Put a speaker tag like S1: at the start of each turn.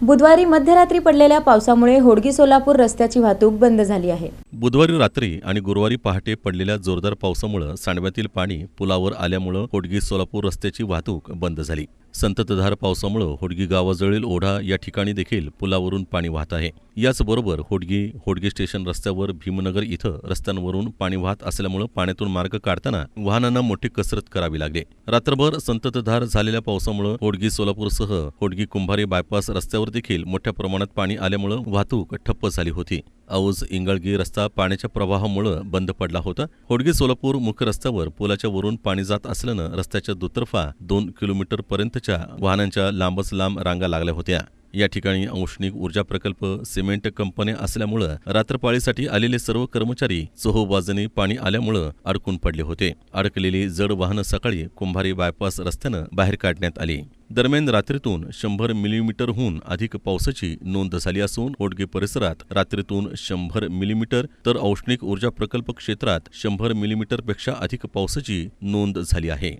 S1: बुधवारी मध्यरात्री पडलेल्या पावसामुळे होडगी सोलापूर रस्त्याची वाहतूक बंद झाली आहे।
S2: बुधवारी रात्री आणि गुरुवारी पहाटे पडलेल्या जोरदार पावसामुळे सांडव्यातील पाणी पुलावर आल्यामुळे होडगी सोलापूर रस्त्याची वाहतूक बंद झाली। संततधार पावसामुळे होडगी गावाजवळील ओढा या ठिकाणी देखील पुलावरून पाणी वाहत आहे। याचबरोबर होडगी स्टेशन रस्त्यावर भीमनगर इथं रस्त्यांवरून पाणी वाहत असल्यामुळे पाण्यातून मार्ग काढताना वाहनांना मोठी कसरत करावी लागली। रात्रभर संततधार झालेल्या पावसामुळे होडगी सोलापूरसह होडगी कुंभारी बायपास रस्त्यावर देखील मोठ्या प्रमाणात पाणी आल्यामुळे वाहतूक ठप्प झाली होती। औज इंगळगी रस्ता पाण्याच्या प्रवाहामुळे बंद पडला होता। होडगी सोलापूर मुख्य रस्त्यावर पुलाच्या वरून पाणी जात असल्यानं रस्त्याच्या दुतर्फा 2 किलोमीटर पर्यंतच्या वाहनांच्या लांबच लांब रांगा लागल्या होत्या। या ठिकाणी औष्णिक ऊर्जा प्रकल्प, सिमेंट कंपन्या असल्यामुळे रात्रपाळीसाठी आलेले सर्व कर्मचारी चोहोबाजूंनी पाणी आल्यामुळे अडकून पडले होते। अडकलेली जड वाहनं सकाळी कुंभारी बायपास रस्त्यानं बाहेर काढण्यात आली। दरम्यान रात्रीतून 100 मिलीमीटरहून अधिक पावसाची नोंद झाली असून होडगी परिसरात रात्रीतून 100 मिलीमीटर तर औष्णिक ऊर्जा प्रकल्प क्षेत्रात 100 मिलीमीटरपेक्षा अधिक पावसाची नोंद झाली आहे।